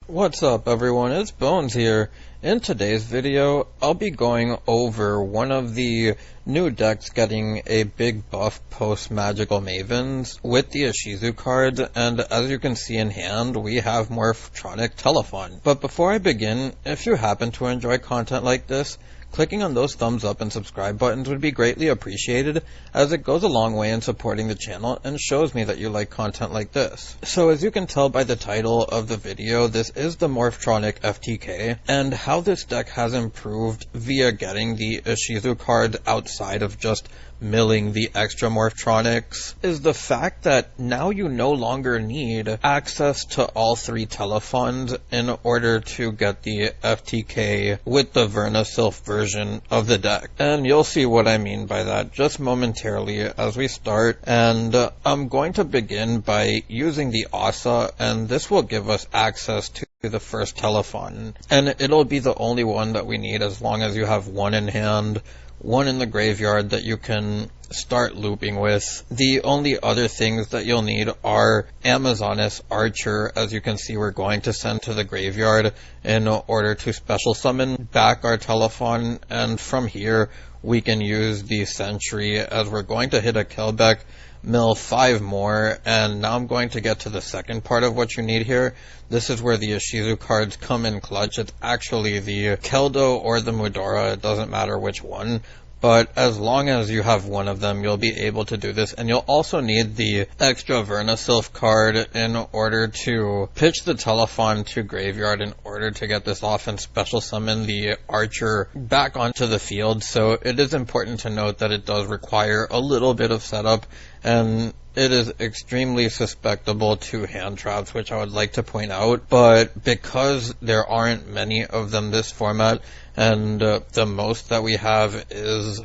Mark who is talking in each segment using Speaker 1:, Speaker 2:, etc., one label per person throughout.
Speaker 1: What's up everyone, it's Bones here. In today's video, I'll be going over one of the new decks getting a big buff post Magical Mavens with the Ishizu cards, and as you can see in hand, we have Morphtronic Telefon. But before I begin, if you happen to enjoy content like this, clicking on those thumbs up and subscribe buttons would be greatly appreciated, as it goes a long way in supporting the channel and shows me that you like content like this. So as you can tell by the title of the video, this is the Morphtronic FTK, and how this deck has improved via getting the Ishizu card outside of just milling the extra Morphtronics is the fact that now you no longer need access to all three Telefons in order to get the FTK with the Vernusylph version of the deck. And you'll see what I mean by that just momentarily as we start. And I'm going to begin by using the Asa, and this will give us access to the first Telefon. And it'll be the only one that we need as long as you have one in hand, one in the graveyard that you can start looping with. The only other things that you'll need are Amazoness Archer. As you can see, we're going to send to the graveyard in order to special summon back our Telefon, and from here we can use the Sentry as we're going to hit a Kelbeck, mill 5 more, and now I'm going to get to the second part of what you need here. This is where the Ishizu cards come in clutch. It's actually the Keldo or the Mudora, it doesn't matter which one, but as long as you have one of them, you'll be able to do this. And you'll also need the extra Vernusylph card in order to pitch the Telefon to graveyard in order to get this off and special summon the Archer back onto the field. So it is important to note that it does require a little bit of setup, and it is extremely susceptible to hand traps, which I would like to point out. But because there aren't many of them this format, and the most that we have is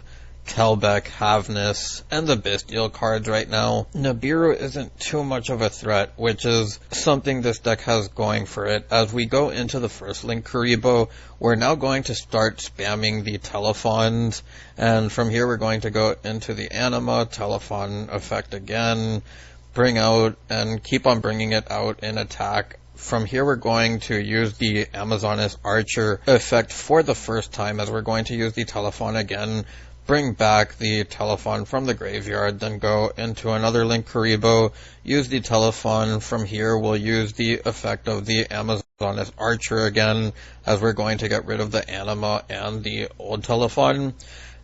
Speaker 1: Kelbeck, Havness, and the Bestial cards right now, Nibiru isn't too much of a threat, which is something this deck has going for it. As we go into the first Link Kuriboh, we're now going to start spamming the Telefons, and from here we're going to go into the Anima, Telefon effect again, bring out, and keep on bringing it out in attack. From here we're going to use the Amazoness Archer effect for the first time, as we're going to use the Telefon again, bring back the Telefon from the graveyard, then go into another Link Kuriboh, use the Telefon. From here we'll use the effect of the Amazoness Archer again, as we're going to get rid of the Anima and the old Telefon.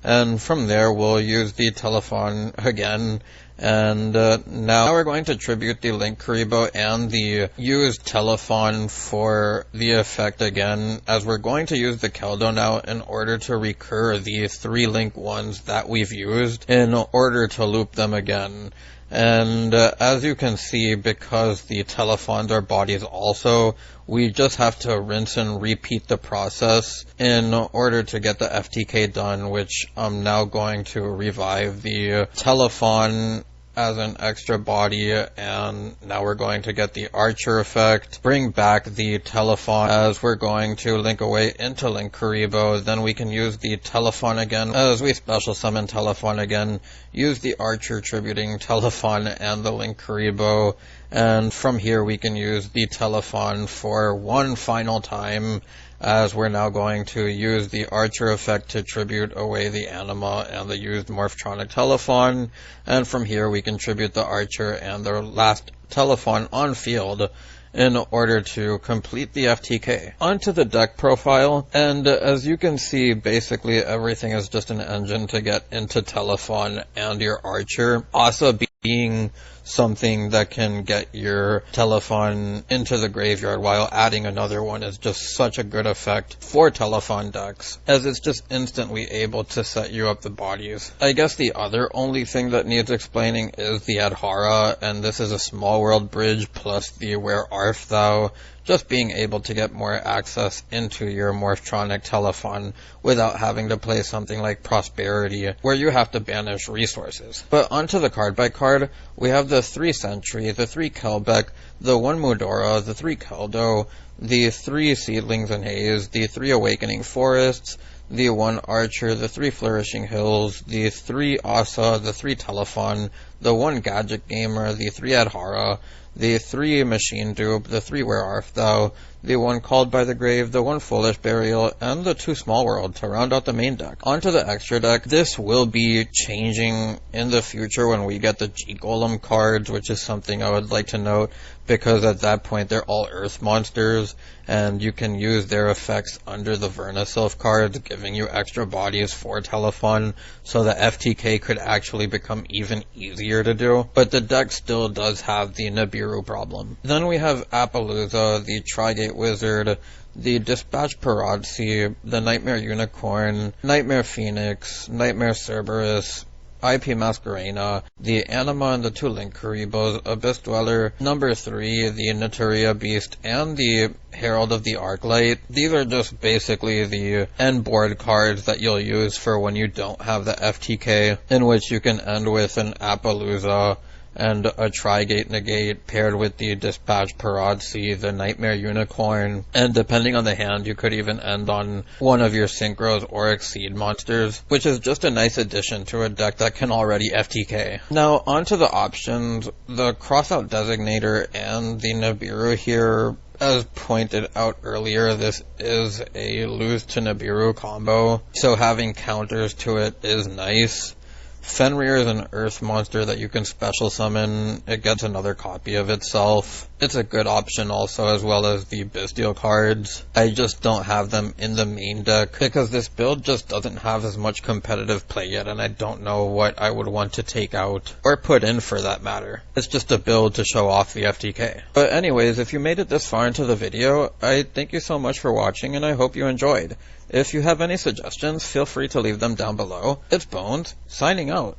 Speaker 1: And from there we'll use the Telefon again, and now we're going to tribute the Link Kuriboh and the used Telefon for the effect again, as we're going to use the Keldo now in order to recur the 3 Link ones that we've used in order to loop them again. And as you can see, because the Telefons are bodies also, we just have to rinse and repeat the process in order to get the FTK done, which I'm now going to revive the Telefon as an extra body, and now we're going to get the Archer effect, bring back the Telefon as we're going to link away into Link Kuriboh, then we can use the Telefon again as we special summon Telefon again, use the Archer tributing Telefon and the Link Kuriboh, and from here we can use the Telefon for one final time, as we're now going to use the Archer effect to tribute away the Anima and the used Morphtronic Telefon, and from here we can tribute the Archer and the last Telefon on field in order to complete the FTK. Onto the deck profile, and as you can see, basically everything is just an engine to get into Telefon and your Archer. Asa being something that can get your Telefon into the graveyard while adding another one is just such a good effect for Telefon decks, as it's just instantly able to set you up the bodies. I guess the other only thing that needs explaining is the Adhara, and this is a small world bridge plus the Where Art Thou, just being able to get more access into your Morphtronic Telefon without having to play something like Prosperity, where you have to banish resources. But onto the card by card, we have the 3 Sentry, the 3 Kelbeck, the 1 Mudora, the 3 Keldo, the 3 Seedlings and Haze, the 3 Awakening Forests, the 1 Archer, the 3 Flourishing Hills, the 3 Asa, the 3 Telefon, the 1 Gadget Gamer, the 3 Adhara, the 3 Machine Dupe, the 3 Where Art Thou, the 1 Called by the Grave, the 1 Foolish Burial, and the 2 Small World to round out the main deck. Onto the extra deck. This will be changing in the future when we get the G-Golem cards, which is something I would like to note, because at that point they're all Earth monsters, and you can use their effects under the Vernusylph cards, giving you extra bodies for Telefon, so the FTK could actually become even easier to do. But the deck still does have the Nibiru problem. Then we have Appaloosa, the Trigate Wizard, the Dispatch Paradsi, the Nightmare Unicorn, Nightmare Phoenix, Nightmare Cerberus, IP Masquerena, the Anima and the 2 Link Karibos, Abyss Dweller, number 3, the Naturia Beast, and the Herald of the Arclight. These are just basically the end board cards that you'll use for when you don't have the FTK, in which you can end with an Appaloosa and a Trigate Negate paired with the Dispatch Paradsi, the Nightmare Unicorn, and depending on the hand, you could even end on one of your Synchros or Exceed monsters, which is just a nice addition to a deck that can already FTK. Now, onto the options. The Crossout Designator and the Nibiru here, as pointed out earlier, this is a lose to Nibiru combo, so having counters to it is nice. Fenrir is an Earth monster that you can special summon. It gets another copy of itself. It's a good option also, as well as the Bestial cards. I just don't have them in the main deck because this build just doesn't have as much competitive play yet, and I don't know what I would want to take out, or put in for that matter. It's just a build to show off the FTK. But anyways, if you made it this far into the video, I thank you so much for watching, and I hope you enjoyed. If you have any suggestions, feel free to leave them down below. It's Bones, signing out.